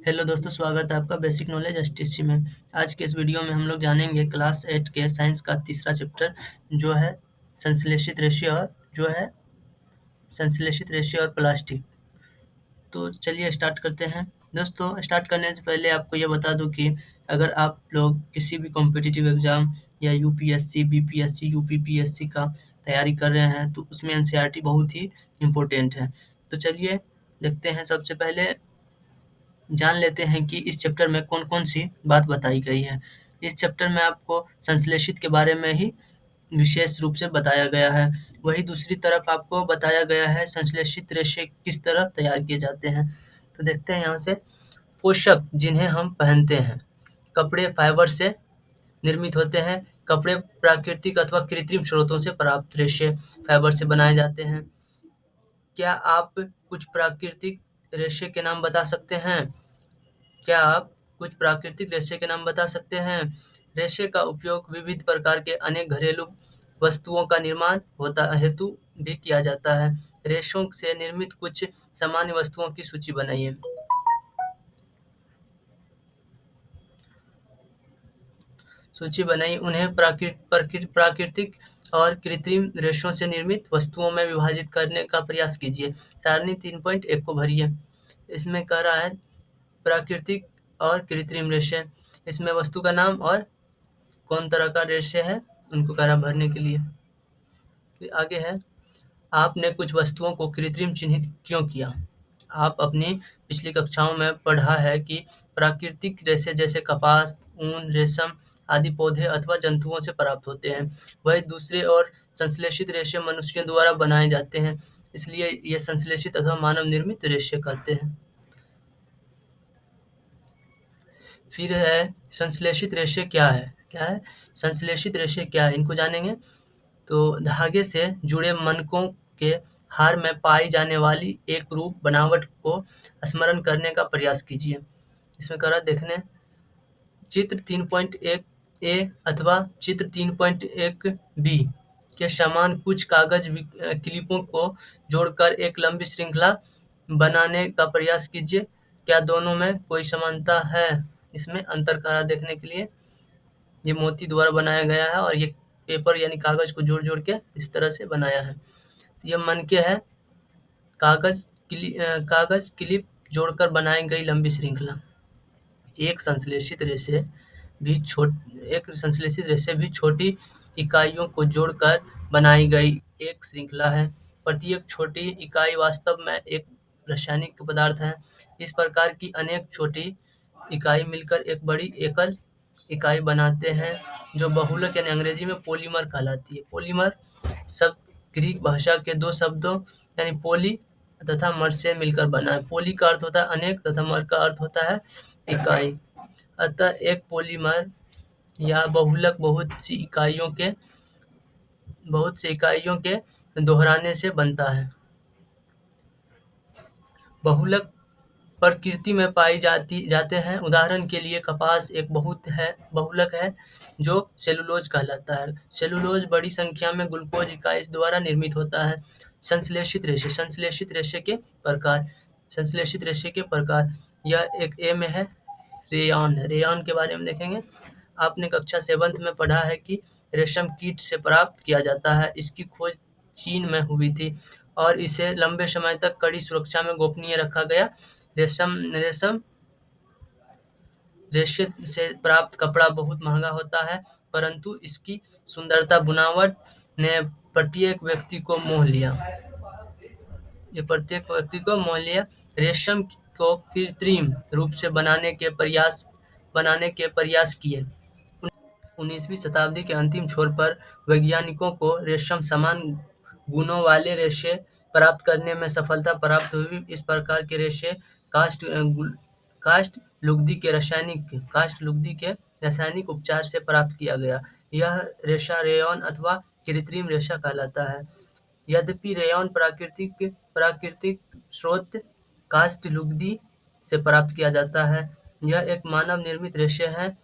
Hello दोस्तों, स्वागत है आपका बेसिक नॉलेज एसटीसी में। आज के इस वीडियो में हम लोग जानेंगे क्लास 8 के साइंस का तीसरा चैप्टर जो है संश्लेषित रेशे और प्लास्टिक। तो चलिए स्टार्ट करते हैं। दोस्तों, स्टार्ट करने से पहले आपको ये बता दूं कि अगर आप लोग किसी भी कॉम्पिटिटिव एग्ज़ाम या यूपीएससी, बीपीएससी, यूपीपीएससी का तैयारी कर रहे हैं तो उसमें एनसीईआरटी बहुत ही इम्पोर्टेंट है। तो चलिए देखते हैं। सबसे पहले जान लेते हैं कि इस चैप्टर में कौन-कौन सी बात बताई गई है। इस चैप्टर में आपको संश्लेषित के बारे में ही विशेष रूप से बताया गया है। वहीं दूसरी तरफ आपको बताया गया है संश्लेषित रेशे किस तरह तैयार किए जाते हैं। तो देखते हैं यहाँ से। पोषक जिन्हें हम पहनते हैं, कपड़े फाइबर से निर्मित होते हैं। कपड़े प्राकृतिक अथवा कृत्रिम स्रोतों से प्राप्त रेशे फाइबर से बनाए जाते हैं। क्या आप कुछ प्राकृतिक रेशे के नाम बता सकते हैं? क्या आप कुछ प्राकृतिक रेशे के नाम बता सकते हैं? रेशे का उपयोग विविध प्रकार के अनेक घरेलू वस्तुओं का निर्माण होता हेतु भी किया जाता है। रेशों से निर्मित कुछ सामान्य वस्तुओं की सूची बनाइए। उन्हें प्राकृतिक और कृत्रिम रेशों से निर्मित वस्तुओं में विभाजित करने का प्रयास कीजिए। सारणी 3.1 को भरिए। इसमें कह रहा है प्राकृतिक और कृत्रिम रेशे। इसमें वस्तु का नाम और कौन तरह का रेशे है उनको कह रहा भरने के लिए। फिर आगे है, आपने कुछ वस्तुओं को कृत्रिम चिन्हित क्यों किया? आप अपनी पिछली कक्षाओं में पढ़ा है कि प्राकृतिक रेशे जैसे कपास, ऊन, रेशम आदि पौधे अथवा जंतुओं से प्राप्त होते हैं। वही दूसरे और संश्लेषित रेशे मनुष्यों द्वारा बनाए जाते हैं, इसलिए ये संश्लेषित अथवा मानव निर्मित रेशे कहते हैं। फिर है संश्लेषित रेशे क्या है? संश्लेषित रेशे क्या है, इनको जानेंगे। तो धागे से जुड़े मनकों के हार में पाई जाने वाली एक रूप बनावट को स्मरण करने का प्रयास कीजिए। इसमें कह रहा देखने चित्र 3.1 ए अथवा चित्र 3.1 बी के समान कुछ कागज क्लिपों को जोड़कर एक लंबी श्रृंखला बनाने का प्रयास कीजिए। क्या दोनों में कोई समानता है? इसमें अंतर कह रहा देखने के लिए। ये मोती द्वारा बनाया गया है और ये पेपर यानी कागज को जोड़-जोड़ के इस तरह से बनाया है। तो ये मनके है, कागज क्लिप जोड़कर बनाई गई लंबी श्रृंखला। एक संश्लेषित रेशे भी छोटी इकाइयों को जोड़कर बनाई गई एक श्रृंखला है। प्रत्येक छोटी इकाई वास्तव में एक रासायनिक पदार्थ है। इस प्रकार की अनेक छोटी इकाई मिलकर एक बड़ी एकल इकाई बनाते हैं जो बहुलक यानी अंग्रेजी में पॉलीमर कहलाती है। पॉलीमर शब्द ग्रीक भाषा के दो शब्दों यानी पॉली तथा मर से मिलकर बना है। पॉली का अर्थ होता है अनेक तथा मर का अर्थ होता है इकाई। अतः एक पॉलीमर या बहुलक बहुत सी इकाइयों के दोहराने से बनता है। बहुलक प्रकृति में पाई जाते हैं। उदाहरण के लिए कपास एक बहुलक है जो सेलुलोज कहलाता है। सेलुलोज बड़ी संख्या में ग्लूकोज इकाई द्वारा निर्मित होता है। संश्लेषित रेशे के प्रकार यह एक ए में है रेयॉन के बारे में देखेंगे। आपने कक्षा 7 में पढ़ा है कि रेशम कीट से प्राप्त किया जाता है। इसकी खोज चीन में हुई थी और इसे लंबे समय तक कड़ी सुरक्षा में गोपनीय रखा गया। रेशम रेशे से प्राप्त कपड़ा बहुत महंगा होता है, परंतु इसकी सुंदरता बनावट ने प्रत्येक व्यक्ति को मोह लिया। रेशम को कृत्रिम रूप से बनाने के प्रयास किए। 19वीं शताब्दी के अंतिम छोर पर वैज्ञानिकों को रेशम समान गुणों वाले रेशे प्राप्त करने में सफलता प्राप्त हुई। इस प्रकार के रेशे काष्ठ लुगदी के रासायनिक उपचार से प्राप्त किया गया। यह रेशा रेयॉन अथवा कृत्रिम रेशा कहलाता है। यद्यपि रेयॉन प्राकृतिक स्रोत काष्ठ लुगदी से प्राप्त किया जाता है। यह एक मानव निर्मित रेशे है।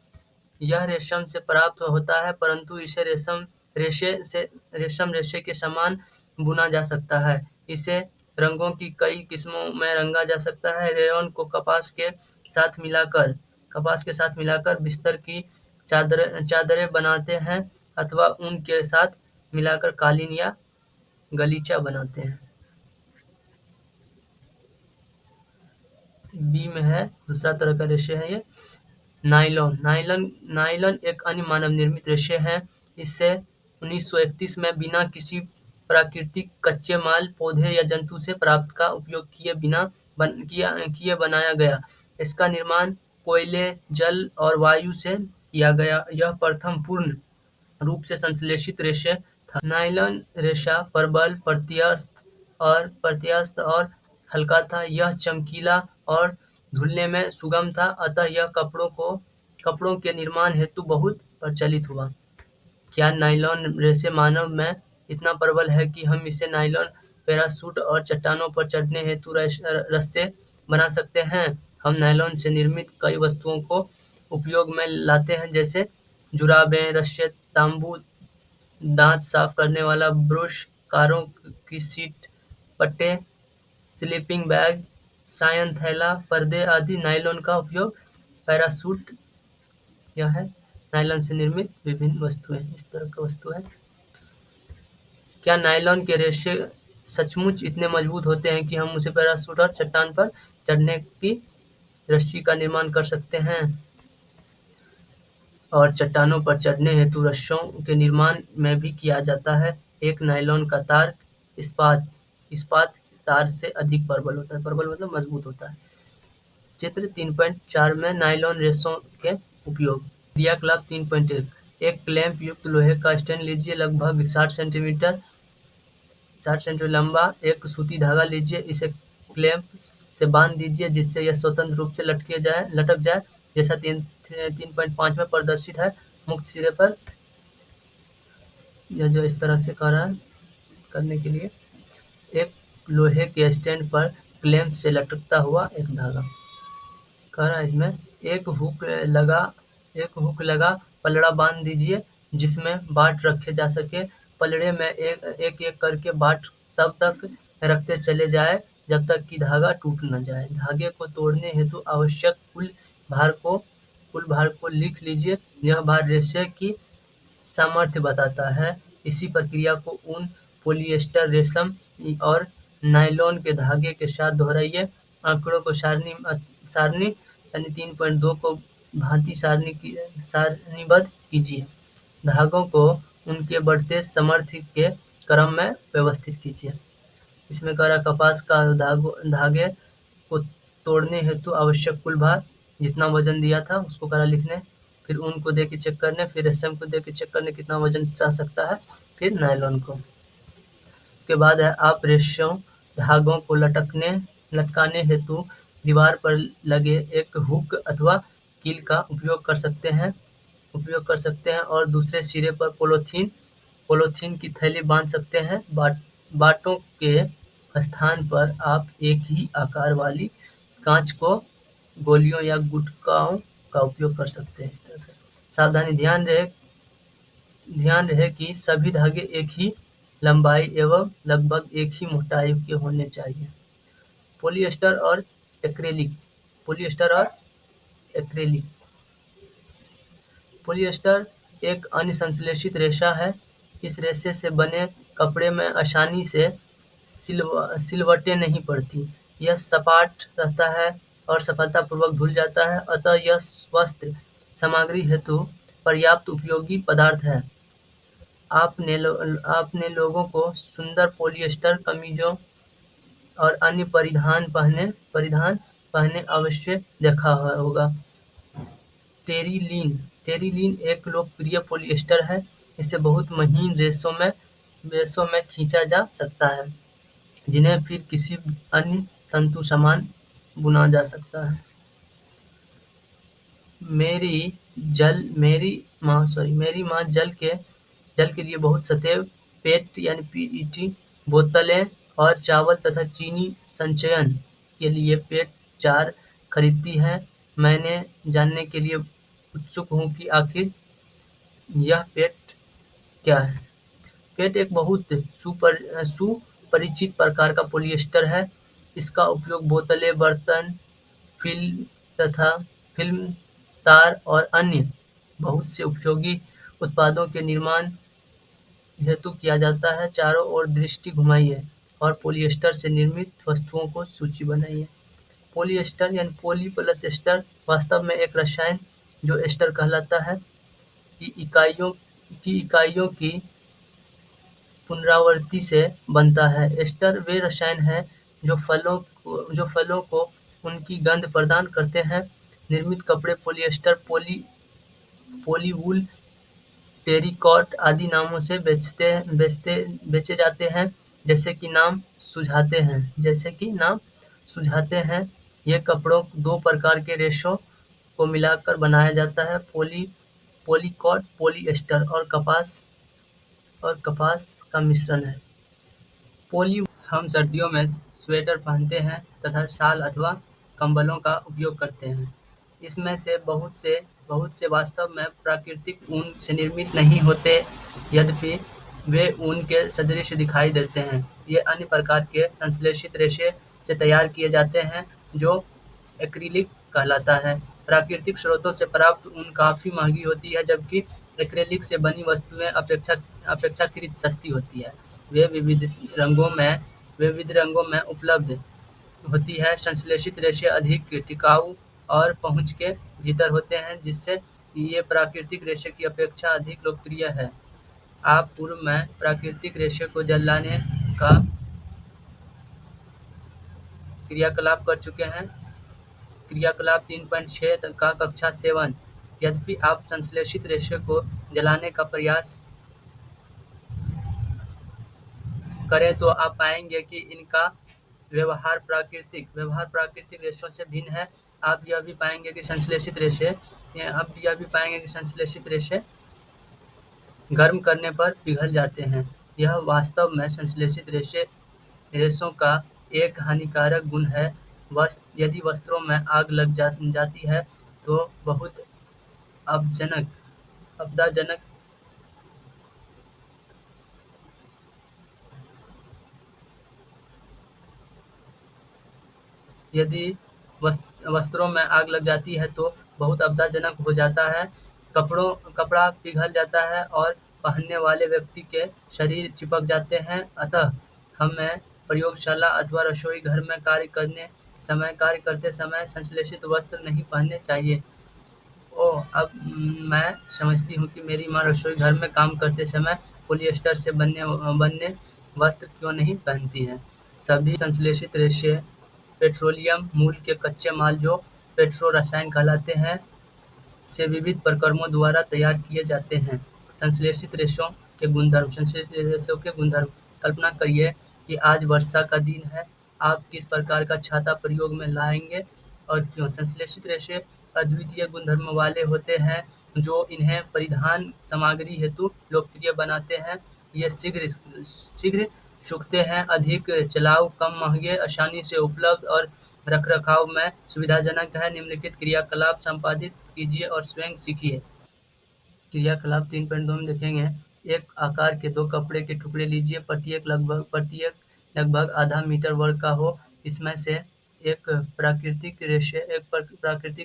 यह रेशम से प्राप्त होता है, परंतु इसे रेशम रेशे के समान बुना जा सकता है। इसे रंगों की कई किस्मों में रंगा जा सकता है। रेयॉन को कपास के साथ मिलाकर बिस्तर की चादरें बनाते हैं अथवा ऊन के साथ मिलाकर कालीन या गलीचा बनाते हैं। बी में है, दूसरा तरह का रेशे है ये नायलॉन। नायलॉन एक अन्य मानव निर्मित रेशे है। इसे 1931 में बिना किसी प्राकृतिक कच्चे माल, पौधे या जंतु से प्राप्त का उपयोग किए बनाया गया। इसका निर्माण कोयले, जल और वायु से किया गया। यह प्रथम पूर्ण रूप से संश्लेषित रेशे था। नायलॉन रेशा प्रबल, प्रत्यास्थ और हल्का था। यह चमकीला और धुलने में सुगम था, अतः यह कपड़ों के निर्माण हेतु बहुत प्रचलित हुआ। क्या नायलॉन रेशे मानव में इतना प्रबल है कि हम इसे नायलॉन पैराशूट और चट्टानों पर चढ़ने हेतु रस्से बना सकते हैं? हम नायलॉन से निर्मित कई वस्तुओं को उपयोग में लाते हैं, जैसे जुराबें, रस्से, तंबू, दांत साफ करने वाला ब्रश, कारों की सीट, पट्टे, स्लीपिंग बैग, सायन थैला, पर्दे आदि। नायलॉन का उपयोग पैराशूट यह है नायलॉन से निर्मित विभिन्न वस्तुएं, इस तरह की वस्तु है। क्या नायलॉन के रेशे सचमुच इतने मजबूत होते हैं कि हम उसे पैराशूट और चट्टान पर चढ़ने की रस्सी का निर्माण कर सकते हैं? और चट्टानों पर चढ़ने हेतु रस्सियों के निर्माण में भी किया जाता है। एक नायलॉन का तार इस्पात इस्पात तार से अधिक प्रबल होता है। प्रबल मतलब मजबूत होता है। चित्र 3.4 में नायलॉन रेशों के उपयोग। क्रियाकलाप 3.1 एक क्लैंप युक्त लोहे का स्टैंड लीजिए, लगभग 60 सेंटीमीटर लंबा। एक सूती धागा लीजिए, इसे क्लैंप से बांध दीजिए जिससे यह स्वतंत्र रूप से लटक जाए, जैसा 3.5 में प्रदर्शित है। मुक्त सिरे पर यह जो इस तरह से कर रहा है, करने के लिए एक लोहे के स्टैंड पर क्लैंप से लटकता हुआ एक धागा कह रहा है। इसमें एक हुक लगा पलड़ा बांध दीजिए जिसमें बाट रखे जा सके। पलड़े में एक करके बाट तब तक रखते चले जाए जब तक कि धागा टूट न जाए। धागे को तोड़ने हेतु आवश्यक कुल भार को लिख लीजिए। यह भार रेशे की सामर्थ्य बताता है। इसी प्रक्रिया को ऊन, पॉलिएस्टर, रेशम और नायलॉन के धागे के साथ दोहराइए। आंकड़ों को सारणी यानी 3.2 को भांति सारणीबद्ध कीजिए। धागों को उनके बढ़ते सामर्थ्य के क्रम में व्यवस्थित कीजिए। इसमें कह रहा कपास का धागे को तोड़ने हेतु आवश्यक कुल भार, जितना वजन दिया था उसको करा लिखने, फिर ऊन को दे के चेक करने, फिर रेशम को दे के चेक करने कितना वजन चाह सकता है, फिर नायलॉन को। उसके बाद है आप रेशों धागों को लटकाने हेतु दीवार पर लगे एक हुक अथवा कील का उपयोग कर सकते हैं और दूसरे सिरे पर पॉलीथीन की थैली बांध सकते हैं। बाटों के स्थान पर आप एक ही आकार वाली कांच को गोलियों या गुटकाओं का उपयोग कर सकते हैं। इस तरह से सावधानी ध्यान रहे कि सभी धागे एक ही लंबाई एवं लगभग एक ही मोटाई के होने चाहिए। पॉलिएस्टर और एक्रेलिक पॉलिएस्टर एक अन्य संश्लेषित रेशा है। इस रेशे से बने कपड़े में आसानी से सिलवटें नहीं पड़ती। यह सपाट रहता है और सफलतापूर्वक धुल जाता है, अतः यह वस्त्र सामग्री हेतु पर्याप्त उपयोगी पदार्थ है। आपने लोगों को सुंदर पॉलिएस्टर कमीजों और अन्य परिधान पहने अवश्य देखा होगा। टेरिलीन एक लोकप्रिय पॉलिएस्टर है। इसे बहुत महीन रेशों में खींचा जा सकता है, जिन्हें फिर किसी अन्य तंतु समान बुना जा सकता है। मेरी माँ जल के लिए बहुत सतैव पेट यानी पीईटी बोतलें और चावल तथा चीनी संचयन के लिए पेट जार खरीदती है। मैंने जानने के लिए उत्सुक हूँ कि आखिर यह पेट क्या है। पेट एक बहुत परिचित प्रकार का पॉलिएस्टर है। इसका उपयोग बोतलें, बर्तन, फिल्म तथा फिल्म, तार और अन्य बहुत से उपयोगी उत्पादों के निर्माण हेतु किया जाता है। चारों ओर दृष्टि घुमाइए और पॉलिएस्टर से निर्मित वस्तुओं को सूची बनाइए। पॉलिएस्टर यानी पॉली प्लस एस्टर वास्तव में एक रसायन जो एस्टर कहलाता है की इकाइयों की पुनरावृत्ति से बनता है। एस्टर वे रसायन हैं जो फलों को उनकी गंध प्रदान करते हैं। निर्मित कपड़े पॉलिएस्टर, पॉलीवूल, टेरिकॉट आदि नामों से बेचे जाते हैं। जैसे कि नाम सुझाते हैं, ये कपड़ों दो प्रकार के रेशों को मिलाकर बनाया जाता है, पॉलीकॉट, पॉलिएस्टर और कपास का मिश्रण है। हम सर्दियों में स्वेटर पहनते हैं तथा शाल अथवा कंबलों का उपयोग करते हैं। इसमें से बहुत से वास्तव में प्राकृतिक ऊन से निर्मित नहीं होते, यद्यपि वे ऊन के सदृश दिखाई देते हैं। ये अन्य प्रकार के संश्लेषित रेशे से तैयार किए जाते हैं, जो एक्रिलिक कहलाता है। प्राकृतिक स्रोतों से प्राप्त ऊन काफ़ी महंगी होती है, जबकि एक्रिलिक से बनी वस्तुएं अपेक्षाकृत सस्ती होती है। वे विविध रंगों में उपलब्ध होती है। संश्लेषित रेशे अधिक टिकाऊ और पहुंच के भीतर होते हैं, जिससे ये प्राकृतिक रेशे की अपेक्षा अधिक लोकप्रिय है। आप पूर्व में प्राकृतिक रेशे को जलाने का क्रियाकलाप कर चुके हैं। क्रियाकलाप 3.6 का कक्षा 7। यद्यपि आप संश्लेषित रेशे को जलाने का प्रयास करें तो आप पाएंगे कि इनका व्यवहार प्राकृतिक रेशों से भिन्न है। आप यह भी पाएंगे कि संश्लेषित रेशे गर्म करने पर पिघल जाते हैं। यह वास्तव में संश्लेषित रेशों का एक हानिकारक गुण है। यदि वस्त्रों में आग लग जाती है तो बहुत आपदाजनक यदि वस्त्रों में आग लग जाती है तो बहुत आपदाजनक हो जाता है। कपड़ा पिघल जाता है और पहनने वाले व्यक्ति के शरीर चिपक जाते हैं। अतः हमें प्रयोगशाला अथवा रसोई घर में कार्य करते समय संश्लेषित वस्त्र नहीं पहनने चाहिए। ओह! अब मैं समझती हूँ कि मेरी माँ रसोई घर में काम करते समय पॉलिएस्टर से बने वस्त्र क्यों नहीं पहनती हैं। सभी संश्लेषित रेशे पेट्रोलियम मूल के कच्चे माल, जो पेट्रो रसायन कहलाते हैं, से विविध प्रक्रमों द्वारा तैयार किए जाते हैं। संश्लेषित रेशों के गुणधर्म। कल्पना करिए कि आज वर्षा का दिन है। आप किस प्रकार का छाता प्रयोग में लाएंगे और क्यों? संश्लेषित रेशे अद्वितीय गुणधर्म वाले होते हैं, जो इन्हें परिधान सामग्री हेतु लोकप्रिय बनाते हैं। ये शीघ्र सूखते हैं, अधिक चलाऊ, कम महंगे, आसानी से उपलब्ध और रखरखाव में सुविधाजनक है। निम्नलिखित क्रियाकलाप संपादित कीजिए और स्वयं सीखिए। क्रियाकलाप 3.2 में देखेंगे। एक आकार के दो कपड़े के टुकड़े लीजिए, प्रत्येक लगभग आधा मीटर वर्ग का हो। इसमें से एक प्राकृतिक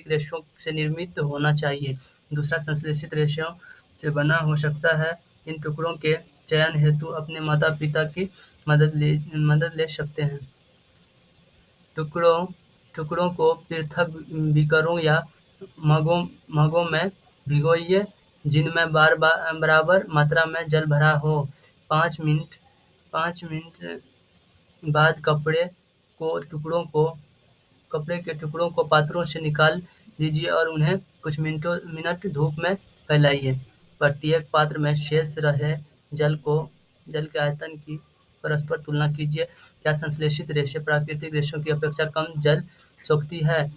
रेशों से निर्मित होना चाहिए, दूसरा संश्लेषित रेशों से बना हो सकता है। इन टुकड़ों के चयन हेतु अपने माता पिता की मदद ले सकते हैं। टुकड़ों को पृथक बीकरों या मगों में भिगोइए, जिनमें बराबर मात्रा में जल भरा हो। 5 मिनट बाद कपड़े के टुकड़ों को पात्रों से निकाल लीजिए और उन्हें कुछ मिनट धूप में फैलाइए। प्रत्येक पात्र में शेष रहे जल के आयतन की परस्पर तुलना कीजिए। क्या संश्लेषित रेशे प्राकृतिक रेशों की अपेक्षा कम जल सोखती है?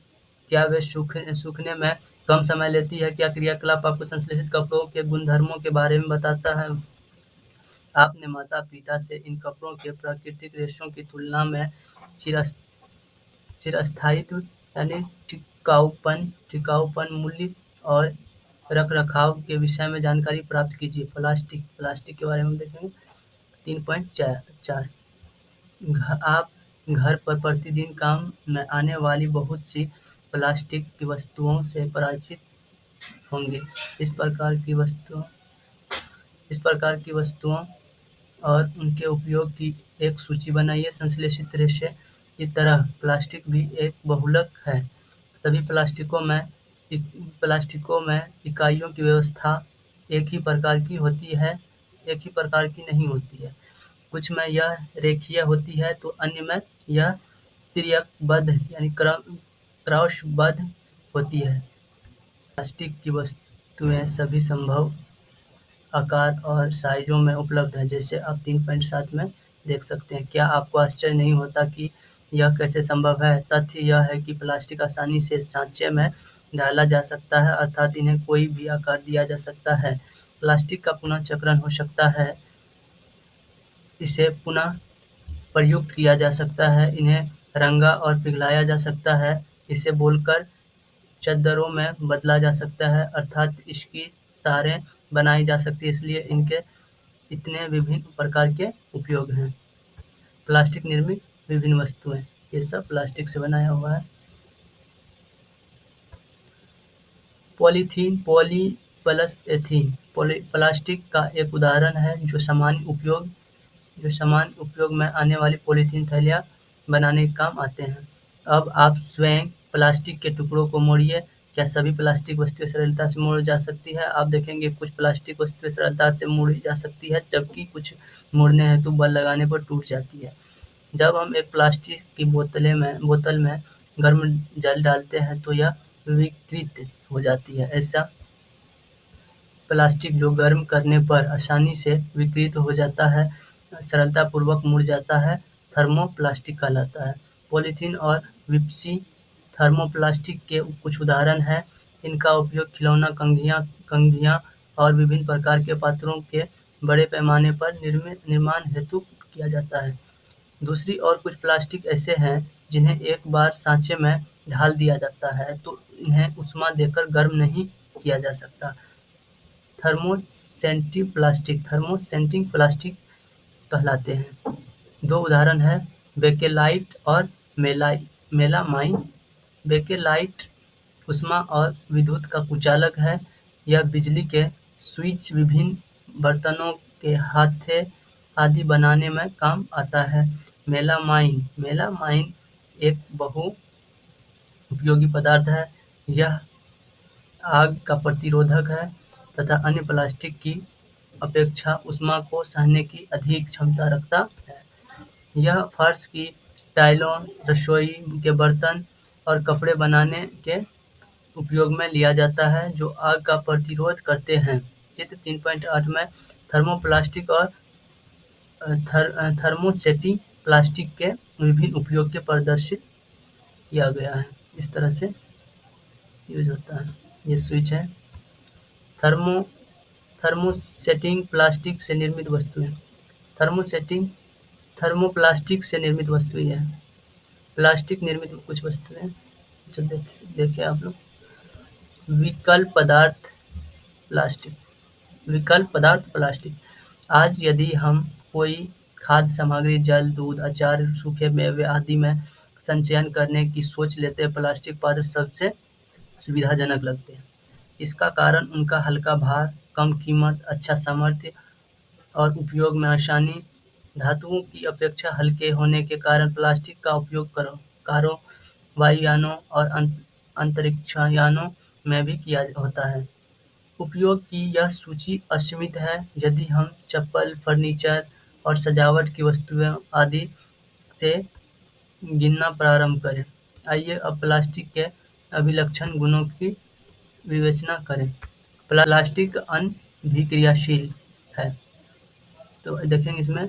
क्या वे सूखने में कम समय लेती है? क्या क्रियाकलाप आपको संश्लेषित कपड़ों के गुणधर्मों के बारे में बताता है? अपने माता पिता से इन कपड़ों के प्राकृतिक रेशों की तुलना में चिरस्थायित्व यानी टिकाऊपन, मूल्य और रखरखाव के विषय में जानकारी प्राप्त कीजिए। प्लास्टिक के बारे में देखेंगे। 3.4 आप घर पर प्रतिदिन काम में आने वाली बहुत सी प्लास्टिक की वस्तुओं से परिचित होंगे। इस प्रकार की वस्तुओं इस प्रकार की वस्तुओं और उनके उपयोग की एक सूची बनाइए। संश्लेषित रेशे की तरह प्लास्टिक भी एक बहुलक है। सभी प्लास्टिकों में इकाइयों की व्यवस्था एक ही प्रकार की होती है, एक ही प्रकार की नहीं होती है। कुछ में यह रेखीय होती है तो अन्य में यह तिर्यकबद्ध यानी क्रॉसबद्ध होती है। प्लास्टिक की वस्तुएं सभी संभव आकार और साइजों में उपलब्ध हैं, जैसे आप 3.7 में देख सकते हैं। क्या आपको आश्चर्य नहीं होता कि यह कैसे संभव है? तथ्य यह है कि प्लास्टिक आसानी से सांचे में ढाला जा सकता है, अर्थात इन्हें कोई भी आकार दिया जा सकता है। प्लास्टिक का पुनः चक्रण हो सकता है, इसे पुनः प्रयुक्त किया जा सकता है, इन्हें रंगा और पिघलाया जा सकता है, इसे बोलकर चद्दरों में बदला जा सकता है, अर्थात इसकी तारें बनाई जा सकती है। इसलिए इनके इतने विभिन्न प्रकार के उपयोग हैं। प्लास्टिक निर्मित विभिन्न वस्तुएं, ये सब प्लास्टिक से बनाया हुआ है। Polythene, poly plus ethene plastic का एक उदाहरण है जो सामान्य उपयोग में आने वाली पॉलीथीन थैलियाँ बनाने के काम आते हैं। अब आप स्वयं प्लास्टिक के टुकड़ों को मोड़िए। क्या सभी प्लास्टिक वस्तुएं सरलता से मोड़ी जा सकती है? आप देखेंगे कुछ प्लास्टिक वस्तुएं सरलता से मोड़ी जा सकती है, जबकि कुछ मोड़ने हेतु बल लगाने पर टूट जाती है। जब हम एक प्लास्टिक की बोतल में गर्म जल डालते हैं तो यह विकृत हो जाती है। ऐसा प्लास्टिक जो गर्म करने पर आसानी से विकृत हो जाता है, सरलतापूर्वक मुड़ जाता है, थर्मोप्लास्टिक कहलाता है। पॉलीथीन और विपसी थर्मोप्लास्टिक के कुछ उदाहरण हैं। इनका उपयोग खिलौना, कंघियाँ और विभिन्न प्रकार के पात्रों के बड़े पैमाने पर निर्माण हेतु किया जाता है। दूसरी ओर कुछ प्लास्टिक ऐसे हैं जिन्हें एक बार सांचे में ढाल दिया जाता है तो इन्हें ऊष्मा देकर गर्म नहीं किया जा सकता। थर्मोसेंटिंग प्लास्टिक कहलाते हैं। दो उदाहरण हैं, बेकेलाइट और मेलामाइन। बेकेलाइट ऊष्मा और विद्युत का कुचालक है। यह बिजली के स्विच, विभिन्न बर्तनों के हाथे आदि बनाने में काम आता है। मेलामाइन एक बहु उपयोगी पदार्थ है। यह आग का प्रतिरोधक है तथा अन्य प्लास्टिक की अपेक्षा ऊष्मा को सहने की अधिक क्षमता रखता है। यह फर्श की टाइलों, रसोई के बर्तन और कपड़े बनाने के उपयोग में लिया जाता है, जो आग का प्रतिरोध करते हैं। चित्र 3.8 में थर्मोप्लास्टिक और थर्मोसेटिंग प्लास्टिक के विभिन्न उपयोग के प्रदर्शित किया गया है। इस तरह से यूज होता है। ये स्विच है। थर्मोसेटिंग प्लास्टिक से निर्मित वस्तुएं। थर्मोप्लास्टिक से निर्मित वस्तुएं है। प्लास्टिक निर्मित कुछ वस्तुएं जो देखिए आप लोग। प्लास्टिक विकल्प पदार्थ प्लास्टिक। आज यदि हम कोई खाद्य सामग्री, जल, दूध, अचार, सूखे मेवे आदि में संचयन करने की सोच लेते हैं, प्लास्टिक पात्र सबसे सुविधाजनक लगते हैं। इसका कारण उनका हल्का भार, कम कीमत, अच्छा सामर्थ्य और उपयोग में आसानी। धातुओं की अपेक्षा हल्के होने के कारण प्लास्टिक का उपयोग कारों, वायुयानों और अंतरिक्षयानों में भी किया होता है। उपयोग की यह सूची असीमित है। यदि हम चप्पल, फर्नीचर और सजावट की वस्तुएं आदि से गिनना प्रारंभ करें। आइए अब प्लास्टिक के अभिलक्षण गुणों की विवेचना करें। प्लास्टिक अनभिक्रियाशील है। तो देखेंगे इसमें,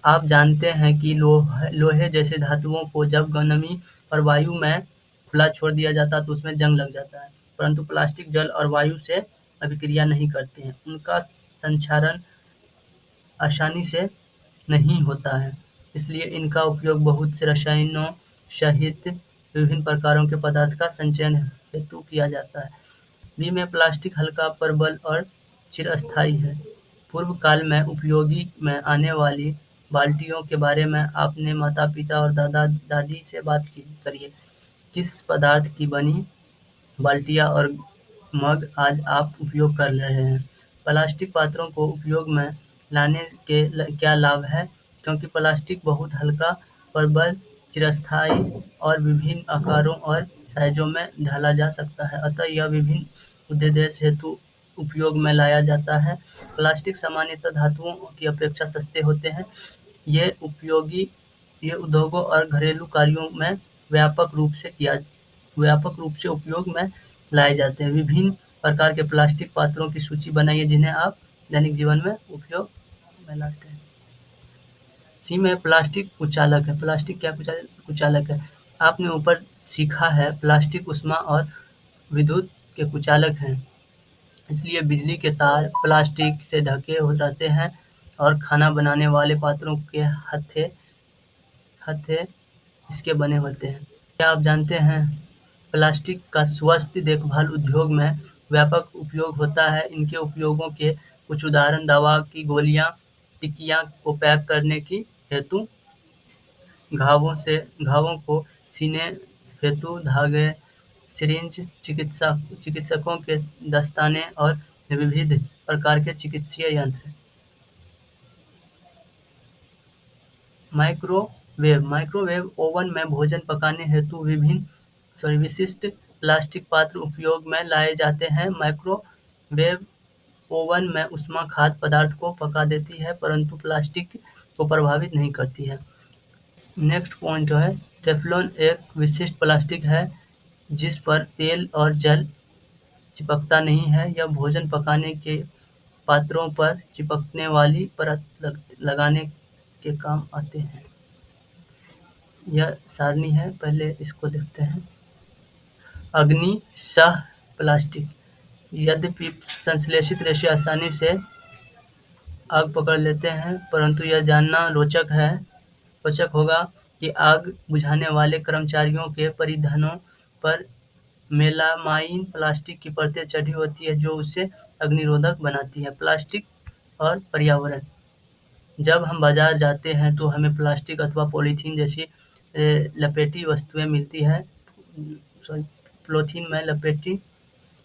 आप जानते हैं कि लोहे जैसे धातुओं को जब नमी और वायु में खुला छोड़ दिया जाता है तो उसमें जंग लग जाता है, परंतु प्लास्टिक जल और वायु से अभिक्रिया नहीं करते हैं। उनका संक्षारण आसानी से नहीं होता है, इसलिए इनका उपयोग बहुत से रसायनों सहित विभिन्न प्रकारों के पदार्थ का संचयन हेतु किया जाता है। बी में प्लास्टिक हल्का, प्रबल और चिरस्थायी है। पूर्व काल में उपयोगी में आने वाली बाल्टियों के बारे में आपने माता-पिता और दादा-दादी से बात करिए। किस पदार्थ की बनी बाल्टियाँ और मग आज आप उपयोग कर रहे हैं? प्लास्टिक पात्रों को उपयोग में लाने के क्या लाभ हैं? क्योंकि प्लास्टिक बहुत हल्का, प्रबल, चिरस्थायी और विभिन्न आकारों और साइज़ों में ढाला जा सकता है, अतः यह विभिन्न उद्देश्य हेतु उपयोग में लाया जाता है। प्लास्टिक सामान्यतः धातुओं की अपेक्षा सस्ते होते हैं। ये उपयोगी ये उद्योगों और घरेलू कार्यों में व्यापक रूप से उपयोग में लाए जाते हैं। विभिन्न प्रकार के प्लास्टिक पात्रों की सूची बनाइए जिन्हें आप दैनिक जीवन में उपयोग में लाते हैं। सी में प्लास्टिक कुचालक है। प्लास्टिक क्या कुचालक है? आपने ऊपर सीखा है प्लास्टिक ऊष्मा और विद्युत के कुचालक हैं, इसलिए बिजली के तार प्लास्टिक से ढके रहते हैं और खाना बनाने वाले पात्रों के हत्थे इसके बने होते हैं। क्या आप जानते हैं प्लास्टिक का स्वास्थ्य देखभाल उद्योग में व्यापक उपयोग होता है? इनके उपयोगों के कुछ उदाहरण दवा की गोलियां, टिक्कियां को पैक करने की हेतु, घावों को सीने हेतु धागे, सिरिंज, चिकित्सकों के दस्ताने और विविध प्रकार के चिकित्सीय यंत्र। माइक्रोवेव ओवन में भोजन पकाने हेतु विशिष्ट प्लास्टिक पात्र उपयोग में लाए जाते हैं। माइक्रोवेव ओवन में ऊष्मा खाद्य पदार्थ को पका देती है, परंतु प्लास्टिक को प्रभावित नहीं करती है। नेक्स्ट पॉइंट है टेफ्लॉन एक विशिष्ट प्लास्टिक है जिस पर तेल और जल चिपकता नहीं है। यह भोजन पकाने के पात्रों पर चिपकने वाली परत लगाने के काम आते हैं। यह सारणी है, पहले इसको देखते हैं। अग्निशः प्लास्टिक, यद्यपि संश्लेषित रेशे आसानी से आग पकड़ लेते हैं, परंतु यह जानना रोचक होगा कि आग बुझाने वाले कर्मचारियों के परिधानों पर मेलामाइन प्लास्टिक की परतें चढ़ी होती है जो उसे अग्निरोधक बनाती है। प्लास्टिक और पर्यावरण, जब हम बाजार जाते हैं तो हमें प्लास्टिक अथवा पॉलीथीन जैसी लपेटी वस्तुएं मिलती है पॉलीथीन में लपेटी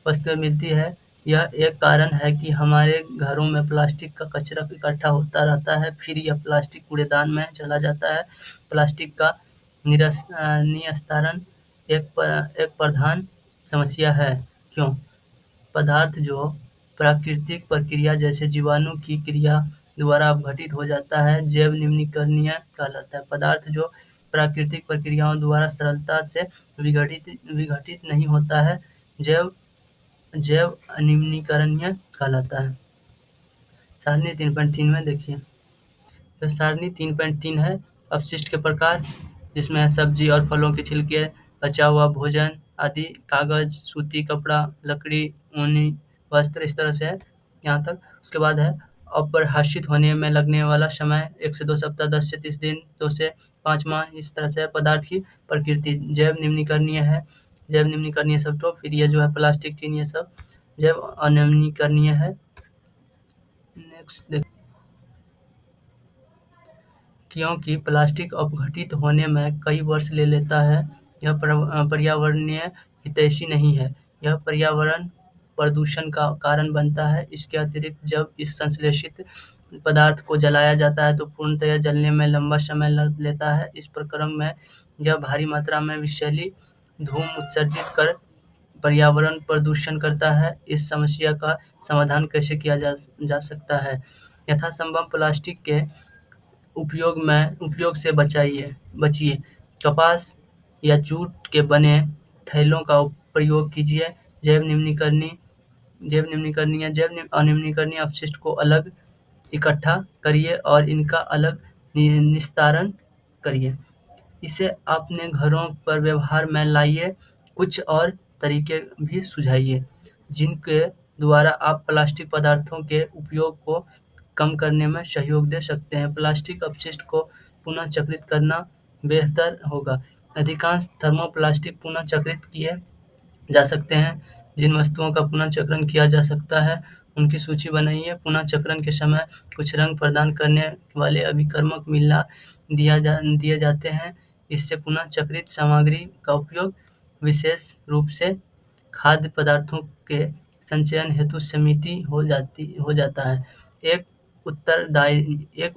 वस्तुएं मिलती है। यह एक कारण है कि हमारे घरों में प्लास्टिक का कचरा इकट्ठा होता रहता है, फिर यह प्लास्टिक कूड़ेदान में चला जाता है। प्लास्टिक का निस्तारण एक प्रधान समस्या है। क्यों? पदार्थ जो प्राकृतिक प्रक्रिया जैसे जीवाणु की क्रिया द्वारा अपघटित हो जाता है, जैव निम्नीकरणीय कहलाता है। पदार्थ जो प्राकृतिक प्रक्रियाओं द्वारा सरलता से विघटित नहीं होता है, जैव अनिम्नीकरणीय कहलाता है। सारणी 3.3 में देखिए, यह सारणी 3.3 है। अपशिष्ट के प्रकार, जिसमें है सब्जी और फलों के छिलके, बचा हुआ भोजन आदि, कागज, सूती कपड़ा, लकड़ी, ऊनी वस्त्र, इस तरह से है यहाँ तक। उसके बाद है अपरिभाषित होने में लगने वाला समय 1 से 2 सप्ताह, 10 से 30 दिन, 2 से 5 माह, इस तरह से है। पदार्थ की प्रकृति, जैव निम्नीकरणीय है, जैव निम्नीकरणीय सब तो, फिर ये जो है प्लास्टिक, टीन, ये सब जैव अनिम्नीकरणीय है। नेक्स्ट देख, क्योंकि प्लास्टिक अपघटित होने में कई वर्ष ले लेता है, यह पर्यावरणीय हितैषी नहीं है। यह पर्यावरण प्रदूषण का कारण बनता है। इसके अतिरिक्त जब इस संश्लेषित पदार्थ को जलाया जाता है तो पूर्णतया जलने में लंबा समय लग लेता है। इस प्रक्रम में यह भारी मात्रा में विषैली धूम उत्सर्जित कर पर्यावरण प्रदूषण करता है। इस समस्या का समाधान कैसे किया जा सकता है? यथासंभव प्लास्टिक के उपयोग से बचिए। कपास या जूट के बने थैलों का प्रयोग कीजिए। जैव अनिम्नीकरणीय अपशिष्ट को अलग इकट्ठा करिए और इनका अलग निस्तारण करिए। इसे अपने घरों पर व्यवहार में लाइए। कुछ और तरीके भी सुझाइए जिनके द्वारा आप प्लास्टिक पदार्थों के उपयोग को कम करने में सहयोग दे सकते हैं। प्लास्टिक अपशिष्ट को पुनः चक्रित करना बेहतर होगा। अधिकांश थर्मोप्लास्टिक पुनः चक्रित किए जा सकते हैं। जिन वस्तुओं का पुनः चक्रण किया जा सकता है उनकी सूची बनाइए। पुनः चक्रण के समय कुछ रंग प्रदान करने वाले अभिकर्मक मिला दिए जाते हैं। इससे पुनः चक्रित सामग्री का उपयोग विशेष रूप से खाद्य पदार्थों के संचयन हेतु सीमित हो जाता है। एक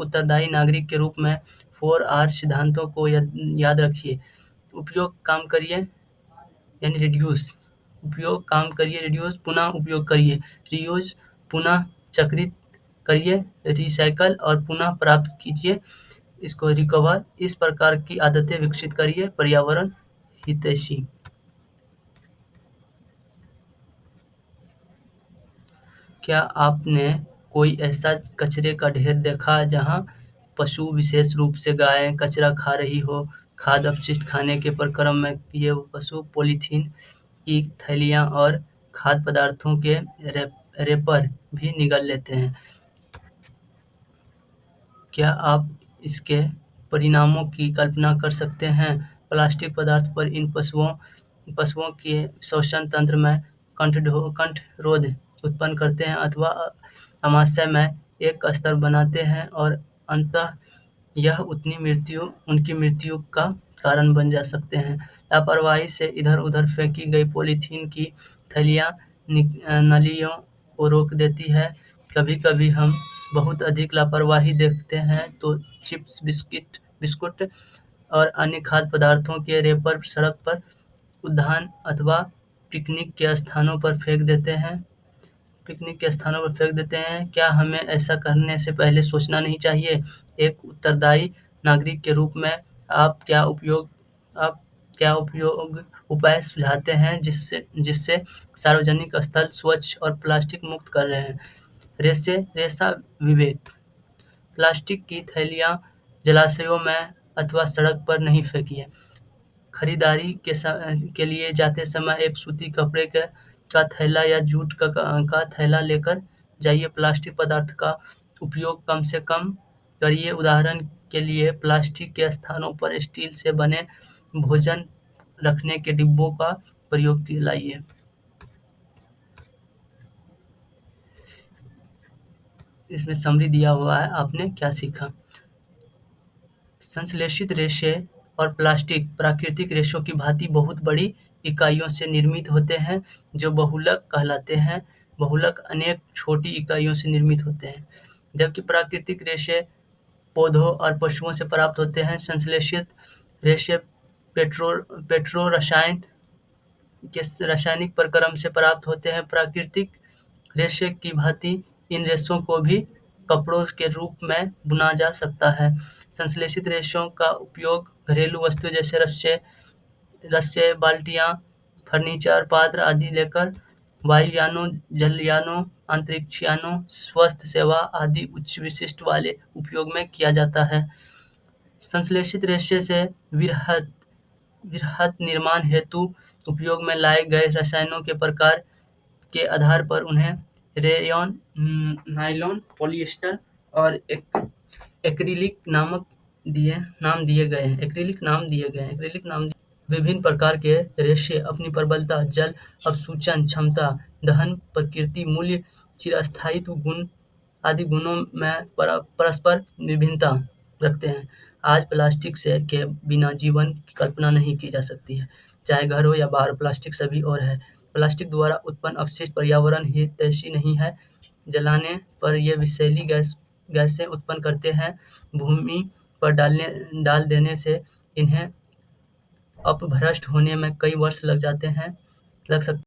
उत्तरदायी नागरिक के रूप में 4R सिद्धांतों को याद रखिए। उपयोग काम करिए यानी रिड्यूस, उपयोग काम करिए रिड्यूस, पुनः उपयोग करिए रीयूज, पुनः चक्रित करिए रिसाइकल और पुनः प्राप्त कीजिए इसको रिकवर। इस प्रकार की आदतें विकसित करिए पर्यावरण हितैषी। क्या आपने कोई ऐसा कचरे का ढेर देखा जहां पशु, विशेष रूप से गाय, कचरा खा रही हो? खाद्य अपशिष्ट खाने के प्रक्रम में ये पशु पॉलीथीन की थैलियां और खाद्य पदार्थों के रैपर भी निगल लेते हैं। क्या आप इसके परिणामों की कल्पना कर सकते हैं? प्लास्टिक पदार्थ पर इन पशुओं के श्वसन तंत्र में कंठरोध उत्पन्न करते हैं अथवा आमाशय में एक स्तर बनाते हैं और अंततः यह उनकी मृत्यु का कारण बन जा सकते हैं। लापरवाही से इधर-उधर फेंकी गई पॉलीथीन की थैलियाँ नालियों को रोक देती है। कभी-कभी हम बहुत अधिक लापरवाही देखते हैं तो चिप्स, बिस्कुट और अन्य खाद्य पदार्थों के रैपर सड़क पर, उद्यान अथवा पिकनिक के स्थानों पर फेंक देते हैं। क्या हमें ऐसा करने से पहले सोचना नहीं चाहिए? एक उत्तरदायी नागरिक के रूप में आप क्या उपाय सुझाते हैं जिससे सार्वजनिक स्थल स्वच्छ और प्लास्टिक मुक्त कर रहे हैं? रेशा विवेक। प्लास्टिक की थैलियाँ जलाशयों में अथवा सड़क पर नहीं फेंकिए। खरीदारी के लिए जाते समय एक सूती कपड़े का थैला या जूट का थैला लेकर जाइए। प्लास्टिक पदार्थ का उपयोग कम से कम करिए। उदाहरण के लिए प्लास्टिक के स्थानों पर स्टील से बने भोजन रखने के डिब्बों का प्रयोग लाइए। इसमें समरी दिया हुआ है, आपने क्या सीखा। संश्लेषित रेशे और प्लास्टिक प्राकृतिक रेशों की भांति बहुत बड़ी इकाइयों से निर्मित होते हैं जो बहुलक कहलाते हैं। बहुलक अनेक छोटी इकाइयों से निर्मित होते हैं, जबकि प्राकृतिक रेशे पौधों और पशुओं से प्राप्त होते हैं। संश्लेषित रेशे पेट्रो रसायन के रासायनिक प्रक्रम से प्राप्त होते हैं। प्राकृतिक रेशे की भांति इन रेशों को भी कपड़ों के रूप में बुना जा सकता है। संश्लेषित रेशों का उपयोग घरेलू वस्तुएं जैसे रस्से, बाल्टियां, फर्नीचर, पात्र आदि लेकर वायुयानों, जलयानों, अंतरिक्ष यानों, स्वास्थ्य सेवा आदि उच्च विशिष्ट वाले उपयोग में किया जाता है। संश्लेषित रेशे से वृहत निर्माण हेतु उपयोग में लाए गए रसायनों के प्रकार के आधार पर उन्हें रेयॉन, नायलॉन, पॉलिएस्टर और एक्रिलिक नाम दिए गए हैं। विभिन्न प्रकार के रेशे अपनी प्रबलता, जल अवशोषण क्षमता, दहन प्रकृति, मूल्य, चिरस्थायित्व गुण आदि गुणों में परस्पर विभिन्नता रखते हैं। आज प्लास्टिक के बिना जीवन की कल्पना नहीं की जा सकती है। चाहे घर हो या बाहर, प्लास्टिक सभी ओर है। प्लास्टिक द्वारा उत्पन्न अपशिष्ट पर्यावरण हितैषी नहीं है। जलाने पर ये विषैली गैसें उत्पन्न करते हैं। भूमि पर डाल देने से इन्हें अपभ्रष्ट होने में कई वर्ष लग सकते